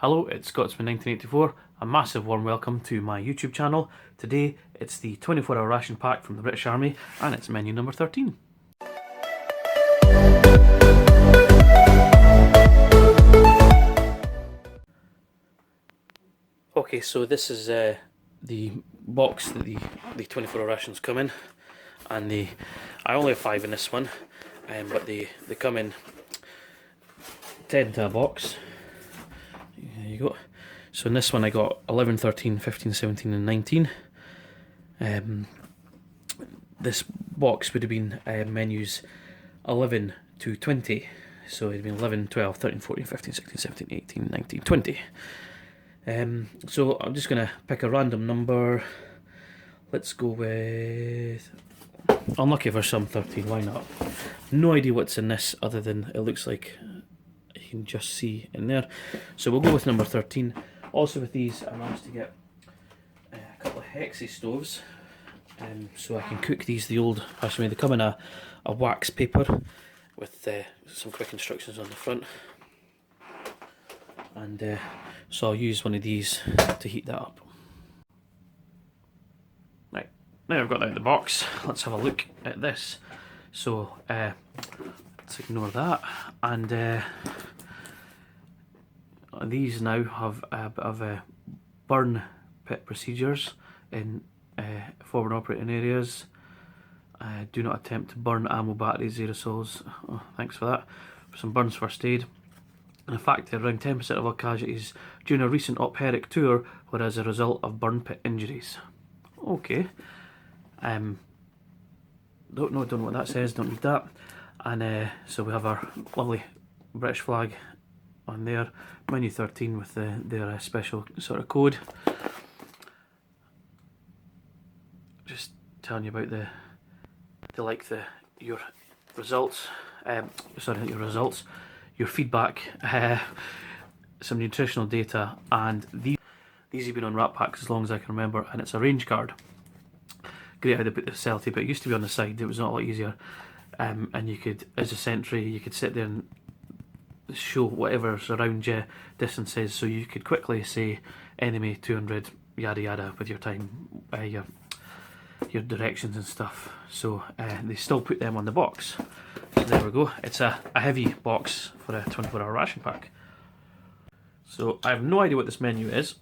Hello, it's Scotsman1984. A massive warm welcome to my YouTube channel. Today it's the 24-hour ration pack from the British Army and it's menu number 13. Okay, so this is the box that the 24-hour rations come in, and I only have 5 in this one, but they come in 10 to a box. There you go. So in this one I got 11, 13, 15, 17 and 19. This box would have been menus 11 to 20. So it'd been 11, 12, 13, 14, 15, 16, 17, 18, 19, 20. So I'm just going to pick a random number. Let's go with... unlucky for some 13, why not? No idea what's in this other than it looks like you can just see in there. So we'll go with number 13. Also with these I managed to get a couple of hexy stoves, so I can cook these the old fashioned way. They come in a wax paper with some quick instructions on the front, and so I'll use one of these to heat that up. Right, now I've got that out of the box, let's have a look at this. So let's ignore that, and these now have a bit of burn pit procedures in forward operating areas. Do not attempt to burn ammo, batteries, aerosols. Oh, thanks for that. For some burns first aid. And in fact, around 10% of all casualties during a recent OPERIC tour were as a result of burn pit injuries. Okay. Don't know what that says, don't read that. And so we have our lovely British flag on there, menu 13 with their special sort of code. Just telling you about your results. Your feedback, some nutritional data, and these have been on wrap packs as long as I can remember, and it's a range card. Great how they put the sellotape. It used to be on the side. It was not a lot easier, and you could, as a sentry, you could sit there and show whatever's around you, distances, so you could quickly say enemy 200 yada yada with your time, your directions and stuff. So they still put them on the box. So there we go. It's a heavy box for a 24-hour ration pack. So I have no idea what this menu is.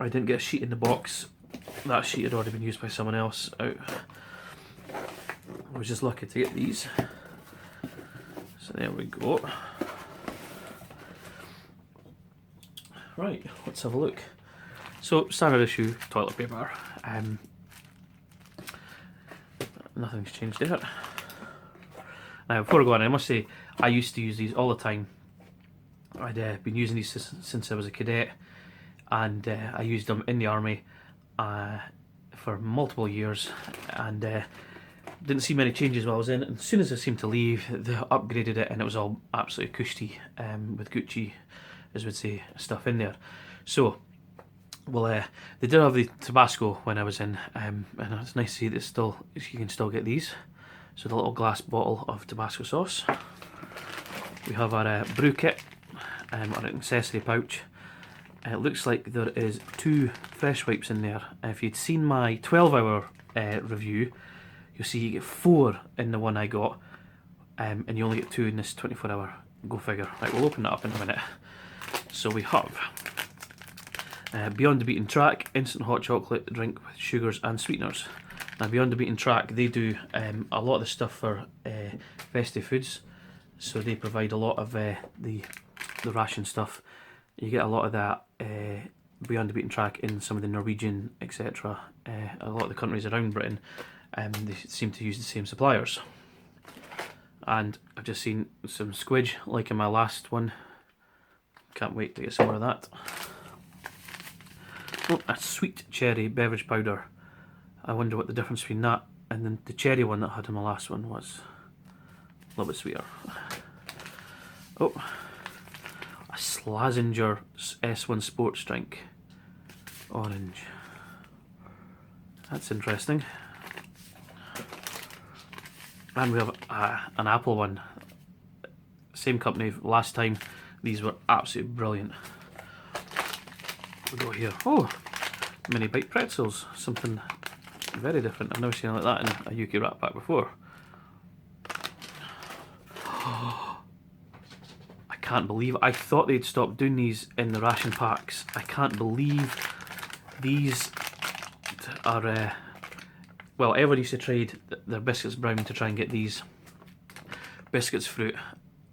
I didn't get a sheet in the box. That sheet had already been used by someone else out. I was just lucky to get these. So there we go. Right, let's have a look. So standard issue toilet paper. Nothing's changed there. Now before I go on, I must say I used to use these all the time. I'd been using these since I was a cadet, and I used them in the army for multiple years, and didn't see many changes while I was in. And as soon as I seemed to leave, they upgraded it and it was all absolutely cushy, with Gucci, as we'd say, stuff in there. So, well, they did have the Tabasco when I was in, and it's nice to see that you can still get these. So the little glass bottle of Tabasco sauce. We have our brew kit, our accessory pouch. It looks like there is 2 fresh wipes in there. If you'd seen my 12-hour review, you'll see you get 4 in the one I got, and you only get 2 in this 24-hour. Go figure. Right, we'll open that up in a minute. So we have Beyond the Beaten Track instant hot chocolate drink with sugars and sweeteners. Now Beyond the Beaten Track, they do a lot of the stuff for festive foods, so they provide a lot of the ration stuff. You get a lot of that Beyond the Beaten Track in some of the Norwegian, etc. A lot of the countries around Britain, they seem to use the same suppliers. And I've just seen some squidge like in my last one. Can't wait to get some more of that. Oh, a sweet cherry beverage powder. I wonder what the difference between that and then the cherry one that I had in my last one was. A little bit sweeter. Oh, a Slazenger S1 sports drink. Orange. That's interesting. And we have an Apple one. Same company last time. These were absolutely brilliant. we got here? Oh, mini bite pretzels. Something very different. I've never seen it like that in a UK Rat Pack before. I can't believe, I thought they'd stopped doing these in the ration packs. I can't believe these are, well, everyone used to trade their biscuits brown to try and get these biscuits fruit.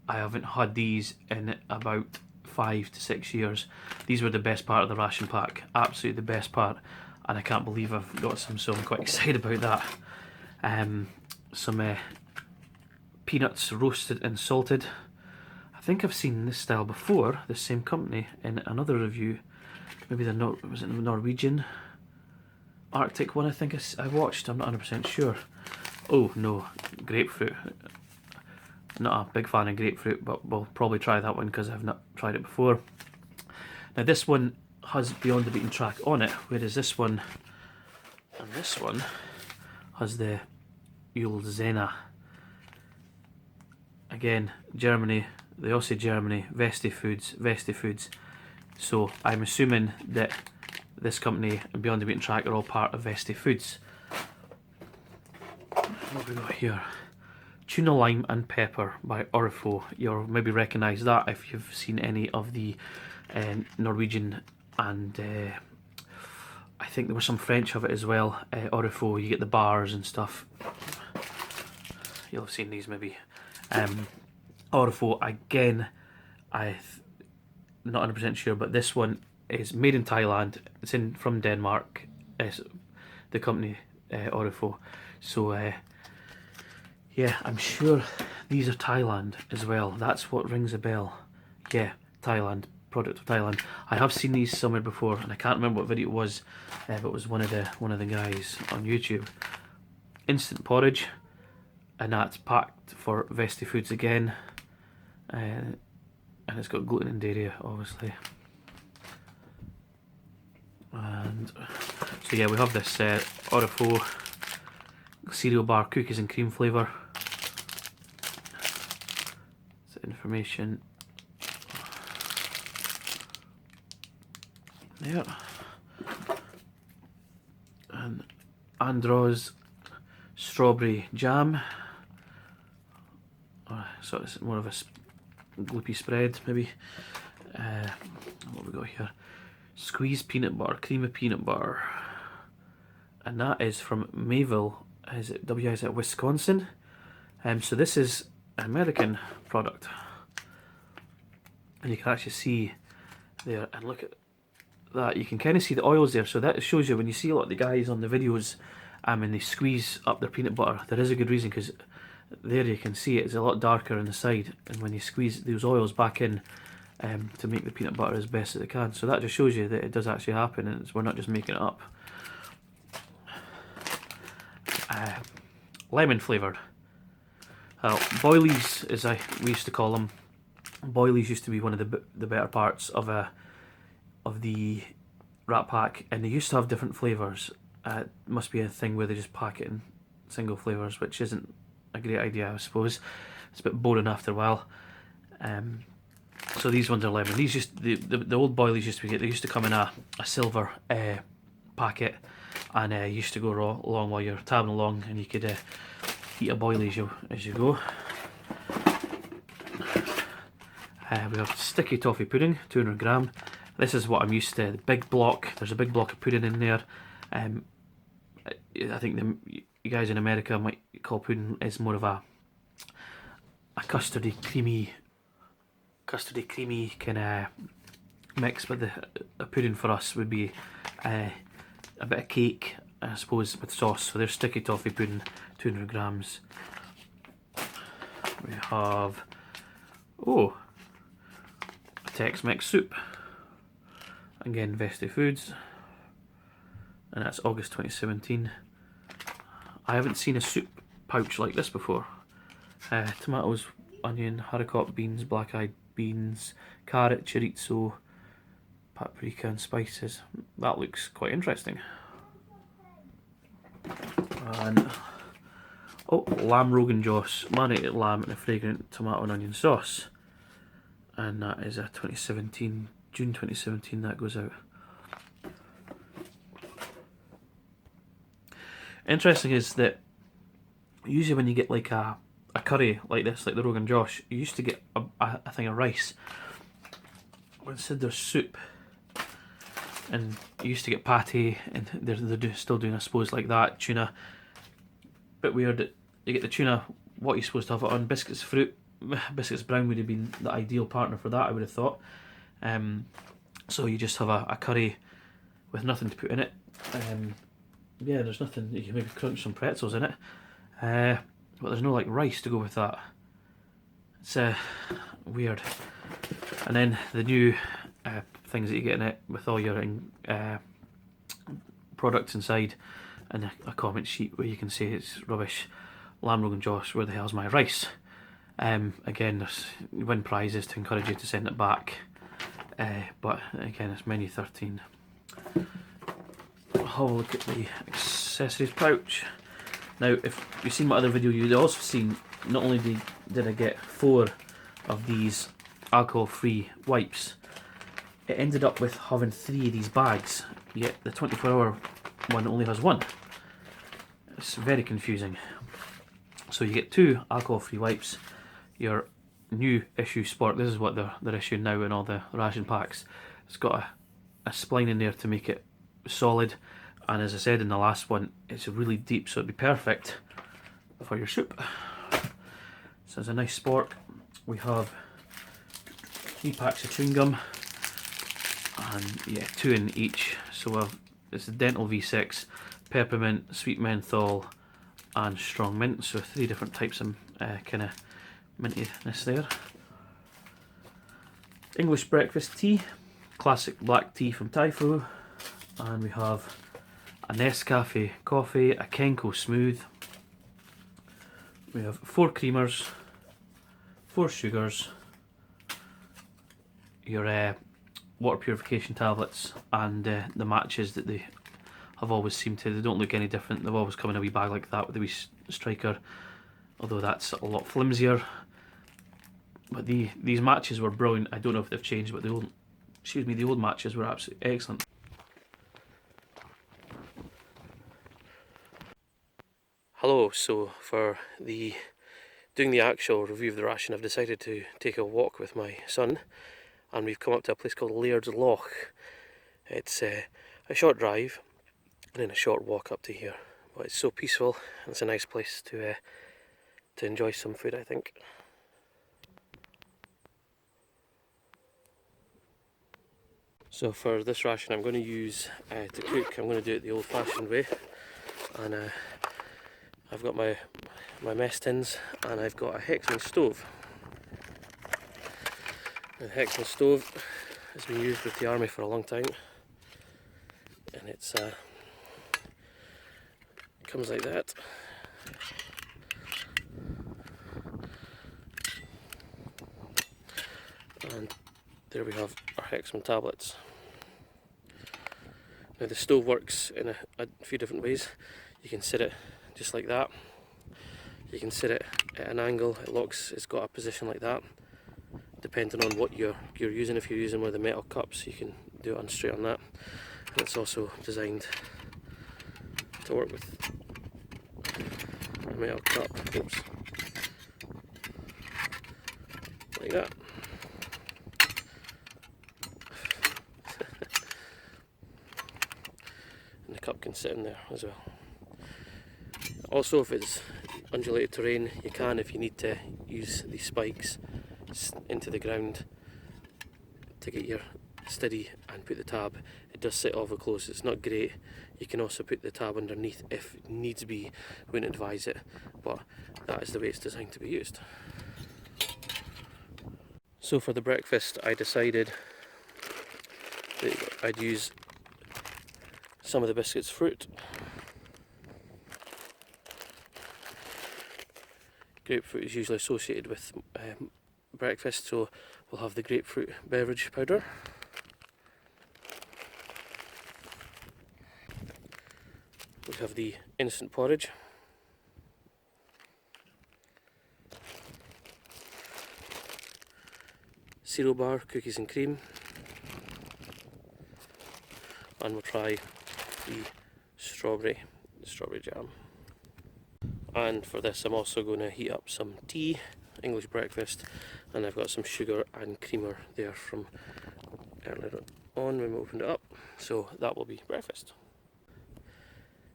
I haven't had these in about 5 to 6 years. These were the best part of the ration pack, absolutely the best part, and I can't believe I've got some, so I'm quite excited about that. Some peanuts roasted and salted. I think I've seen this style before, the same company, in another review. Maybe was it the Norwegian Arctic one I think I watched, I'm not 100% sure. Oh no, grapefruit. Not a big fan of grapefruit, but we'll probably try that one because I've not tried it before. Now this one has Beyond the Beaten Track on it, whereas this one and this one has the Ulzena. Again, Germany, they all say Germany, Vesti Foods. So I'm assuming that this company and Beyond the Beaten Track are all part of Vesti Foods. What have we got here? Tuna Lime and Pepper by ORP. You'll maybe recognise that if you've seen any of the Norwegian and I think there was some French of it as well. ORP, you get the bars and stuff. You'll have seen these maybe. ORP, again, I'm not 100% sure, but this one is made in Thailand. It's from Denmark. It's the company ORP. So yeah, I'm sure these are Thailand as well. That's what rings a bell. Yeah, Thailand, product of Thailand. I have seen these somewhere before, and I can't remember what video it was, but it was one of the guys on YouTube. Instant porridge, and that's packed for Vesti Foods again, and it's got gluten and dairy, obviously. And so yeah, we have this ORP cereal bar cookies and cream flavour. Information there, and Andros strawberry jam, so it's more of a gloopy spread maybe. What have we got here? Squeezed peanut bar, cream of peanut bar, and that is from Mayville. Is it Wisconsin? So this is an American product, and you can actually see there, and look at that, you can kind of see the oils there, so that shows you when you see a lot of the guys on the videos and they squeeze up their peanut butter, there is a good reason, because there you can see it's a lot darker on the side, and when you squeeze those oils back in to make the peanut butter as best as it can, so that just shows you that it does actually happen, and we're not just making it up. Lemon flavoured. Boilies, as we used to call them. Boilies used to be one of the better parts of the Rat Pack, and they used to have different flavours. It must be a thing where they just pack it in single flavours, which isn't a great idea, I suppose. It's a bit boring after a while. So these ones are lemon. These the old boilies used to be, they used to come in a silver packet, and used to go along while you're tabbing along, and you could eat a boilie as you go. We have sticky toffee pudding, 200 gram. This is what I'm used to. The big block. There's a big block of pudding in there. I think you guys in America might call pudding is more of a custardy creamy kind of mix, but the pudding for us would be a bit of cake, I suppose, with sauce. So there's sticky toffee pudding, 200 grams. We have a Tex-Mex soup, again Vesti Foods, and that's August 2017. I haven't seen a soup pouch like this before. Tomatoes, onion, haricot beans, black-eyed beans, carrot, chorizo, paprika and spices. That looks quite interesting. And lamb Rogan Joss, marinated lamb in a fragrant tomato and onion sauce, and that is a June 2017 that goes out. Interesting is that usually when you get like a curry like this, like the Rogan Josh, you used to get a thing of rice. But instead there's soup. And you used to get patty, and they're still doing, I suppose, like that, tuna. Bit weird that you get the tuna, what you're supposed to have it on, biscuits fruit. Biscuits brown would have been the ideal partner for that, I would have thought. So you just have a curry with nothing to put in it. Yeah, there's nothing, you can maybe crunch some pretzels in it. But there's no like rice to go with that. It's weird. And then the new things that you get in it with all your products inside, and a comment sheet where you can say it's rubbish. Lamb Rogan Josh, where the hell's my rice? Again, there's win prizes to encourage you to send it back. But again, it's menu 13. I'll have a look at the accessories pouch. Now, if you've seen my other video, you'd also seen not only did I get 4 of these alcohol-free wipes, it ended up with having 3 of these bags, yet the 24-hour one only has 1. It's very confusing. So you get 2 alcohol-free wipes, your new issue sport, this is what they're issuing now in all the ration packs. It's got a spline in there to make it solid, and as I said in the last one, it's really deep, so it'd be perfect for your soup. So it's a nice spork. We have 3 packs of chewing gum, and yeah, 2 in each. So it's the Dental V6, peppermint, sweet menthol, and strong mint. So 3 different types of kind of mintiness there. English breakfast tea, classic black tea from Typho, and we have a Nescafe coffee, a Kenko smooth. We have 4 creamers, 4 sugars, your water purification tablets, and the matches that they have always seemed to. They don't look any different. They've always come in a wee bag like that with the wee striker, although that's a lot flimsier. But these matches were brilliant. I don't know if they've changed, but the old matches were absolutely excellent. Hello. So for doing the actual review of the ration, I've decided to take a walk with my son, and we've come up to a place called Laird's Loch. It's a short drive and then a short walk up to here, but it's so peaceful and it's a nice place to enjoy some food, I think. So for this ration I'm going to use to cook, I'm going to do it the old-fashioned way, and I've got my mess tins, and I've got a Hexman stove. The Hexman stove has been used with the army for a long time, and it comes like that. And there we have our Hexman tablets. Now the stove works in a few different ways. You can sit it just like that. You can sit it at an angle. It locks. It's got a position like that. Depending on what you're using. If you're using one of the metal cups, you can do it on straight on that. And it's also designed to work with a metal cup. Oops. Like that. And the cup can sit in there as well. Also, if it's undulated terrain, you can, if you need to, use these spikes into the ground to get your steady and put the tab. It does sit over close, it's not great. You can also put the tab underneath if needs be. Wouldn't advise it, but that is the way it's designed to be used. So for the breakfast, I decided that I'd use some of the biscuits fruit. Grapefruit is usually associated with breakfast, so we'll have the grapefruit beverage powder. We have the instant porridge. Cereal bar, cookies and cream. And we'll try the strawberry the strawberry jam. And for this I'm also going to heat up some tea, English breakfast, and I've got some sugar and creamer there from earlier on when we opened it up, so that will be breakfast.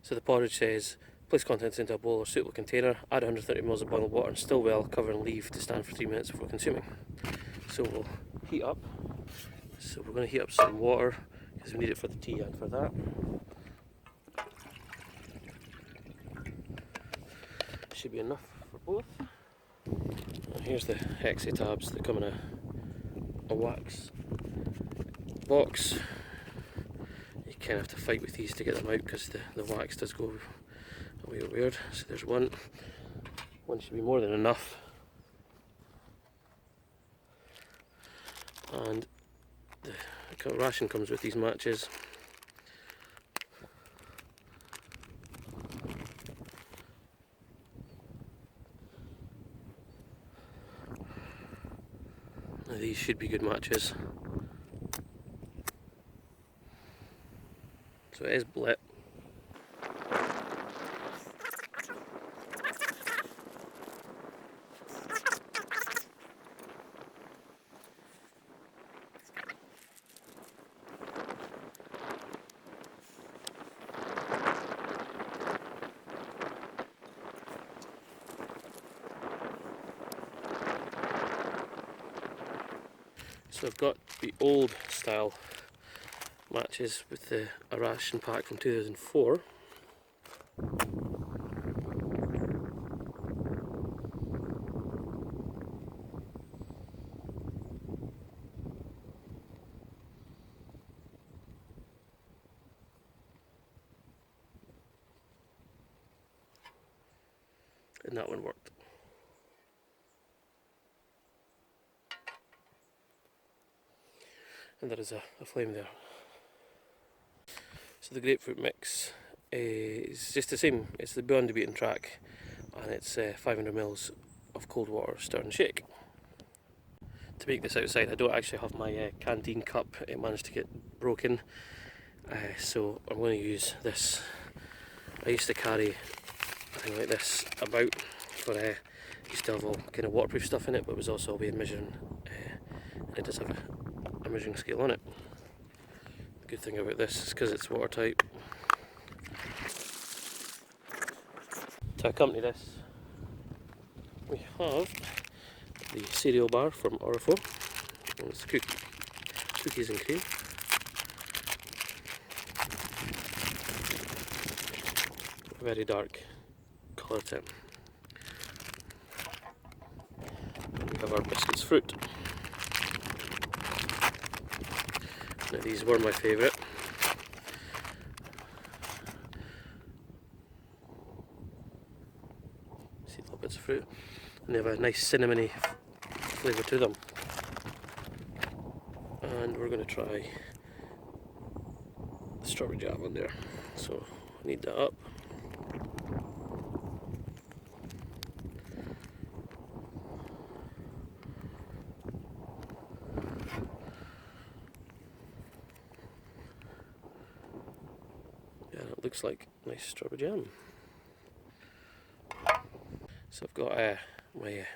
So the porridge says, place contents into a bowl or suitable container, add 130 ml of boiled water and still well, cover and leave to stand for 3 minutes before consuming. So we'll heat up. So we're going to heat up some water because we need it for the tea and for that. Should be enough for both. And here's the hexy tabs that come in a wax box. You kind of have to fight with these to get them out because the wax does go a wee bit weird. So there's one. One should be more than enough. And the ration comes with these matches. Now these should be good matches. So it is blit. So I've got the old style matches with a ration pack from 2004. And that one worked. And there is a flame there. So the grapefruit mix is just the same. It's the Beyond the Beaten track, and it's 500 ml of cold water, stir and shake. To make this outside, I don't actually have my canteen cup. It managed to get broken, so I'm going to use this. I used to carry a thing like this about for used to have all kind of waterproof stuff in it, but it was also a way of measuring. And it does have a measuring scale on it. The good thing about this is because it's watertight. To accompany this, we have the cereal bar from ORP. It's cookies and cream. Very dark colour tint. And we have our biscuits fruit. Now these were my favourite. See little bits of fruit. And they have a nice cinnamony flavour to them. And we're going to try the strawberry jam on there. So I need that up. Yeah, it looks like nice strawberry jam. So I've got my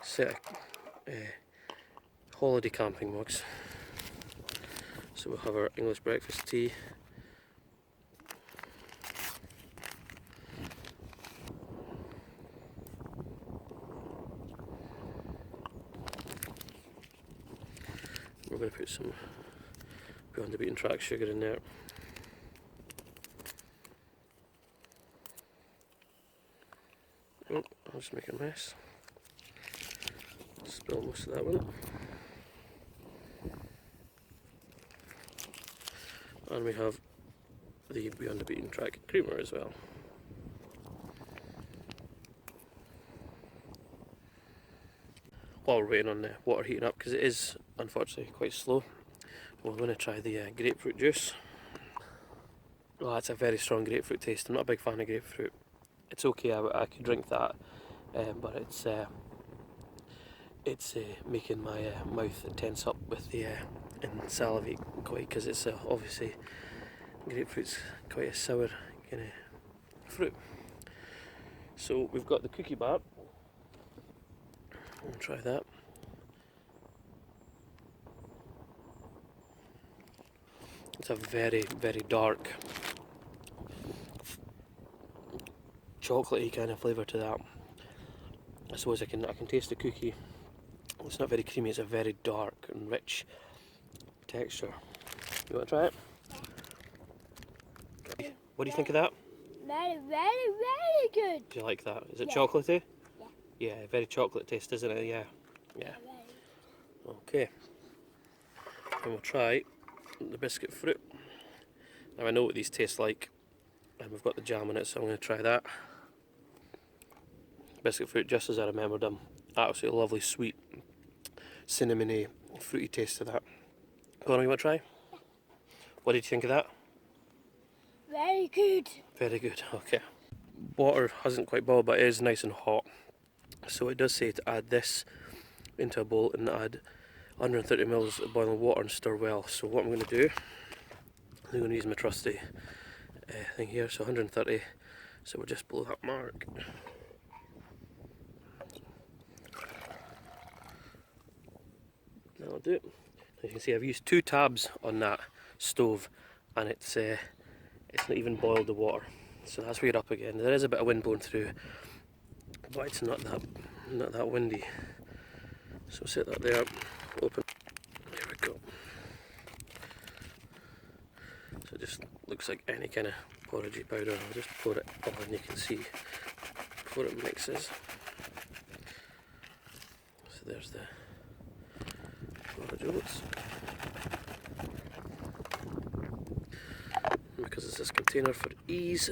set of holiday camping mugs. So we'll have our English breakfast tea. We're going to put some Beyond the Beaten track sugar in there. Oh, I'll just make a mess. Spill most of that one. And we have the Beyond the Beaten track creamer as well. While we're waiting on the water heating up, because it is unfortunately quite slow, we're going to try the grapefruit juice. Well, that's a very strong grapefruit taste. I'm not a big fan of grapefruit. It's okay, I could drink that, but it's making my mouth tense up with the and salivate quite, because it's obviously grapefruit's quite a sour kind of fruit. So we've got the cookie bar. We'll try that. It's a very, very dark chocolatey kind of flavour to that. I suppose I can taste the cookie. It's not very creamy, it's a very dark and rich texture. You want to try it? Yeah. What do you think of that? Very, very, very good. Do you like that? Is it Yeah. chocolatey? Yeah. Yeah, very chocolate taste, isn't it? Yeah. Yeah. Okay. And we'll try the biscuit fruit. Now I know what these taste like, and we've got the jam in it, so I'm going to try that. Biscuit fruit, just as I remembered them. Absolutely lovely, sweet, cinnamony, fruity taste to that. Go on, you want to try? What did you think of that? Very good. Very good, okay. Water hasn't quite boiled, but it is nice and hot. So it does say to add this into a bowl and add 130 ml of boiling water and stir well. So what I'm going to do, I'm going to use my trusty thing here, so 130, so we're just below that mark. That'll do it. As you can see, I've used 2 tabs on that stove, and it's not even boiled the water. So that's where you're up again. There is a bit of wind blowing through, but it's not that windy. So set that there, open. There we go. So it just looks like any kind of porridgey powder. I'll just pour it on, and you can see before it mixes. So there's the porridge oats. Because it's this container for ease.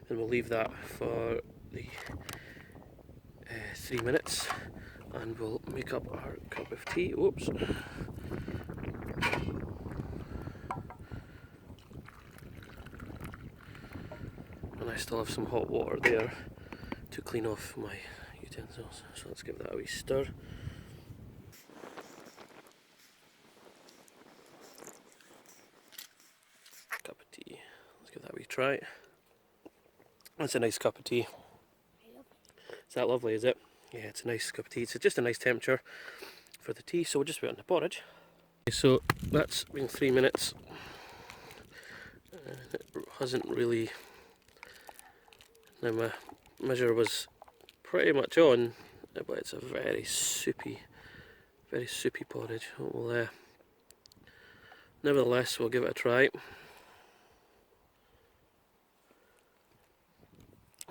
And we'll leave that for the 3 minutes, and we'll make up our cup of tea. Whoops. And I still have some hot water there to clean off my utensils. So let's give that a wee stir. Cup of tea. Let's give that a wee try. That's a nice cup of tea. Is that lovely, is it? Yeah, it's a nice cup of tea. It's just a nice temperature for the tea, so we'll just put it in the porridge. Okay, so that's been 3 minutes. It hasn't really... Now my measure was pretty much on, but it's a very soupy porridge. We'll, nevertheless, we'll give it a try.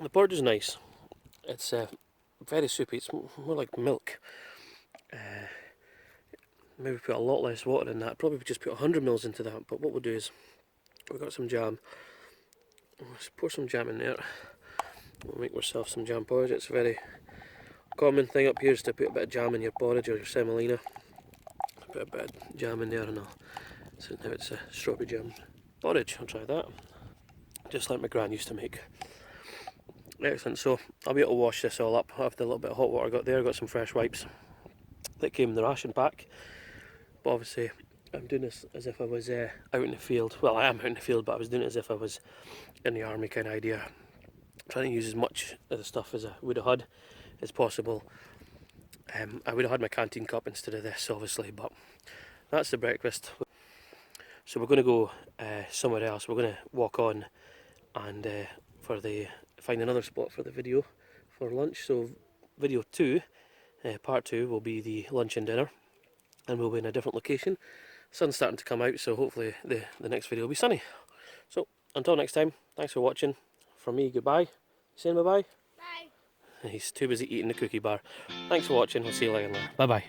The porridge is nice. It's very soupy. It's more like milk. Maybe put a lot less water in that. Probably just put 100 ml into that. But what we'll do is, we've got some jam. We'll just pour some jam in there. We'll make ourselves some jam porridge. It's a very common thing up here is to put a bit of jam in your porridge or your semolina. Put a bit of jam in there, and so now it's a strawberry jam porridge. I'll try that. Just like my gran used to make. Excellent, so I'll be able to wash this all up after the little bit of hot water I got there. I got some fresh wipes that came in the ration pack, but obviously I'm doing this as if I was out in the field. Well, I am out in the field, but I was doing it as if I was in the army kind of idea. I'm trying to use as much of the stuff as I would have had as possible. I would have had my canteen cup instead of this, obviously, but that's the breakfast. So we're going to go somewhere else. We're going to walk on and find another spot for the video for lunch. So video 2, part 2 will be the lunch and dinner, and we'll be in a different location. Sun's starting to come out, so hopefully the next video will be sunny. So until next time, thanks for watching. From me, goodbye. You saying bye-bye? Bye. He's too busy eating the cookie bar. Thanks for watching. We'll see you later. Bye bye.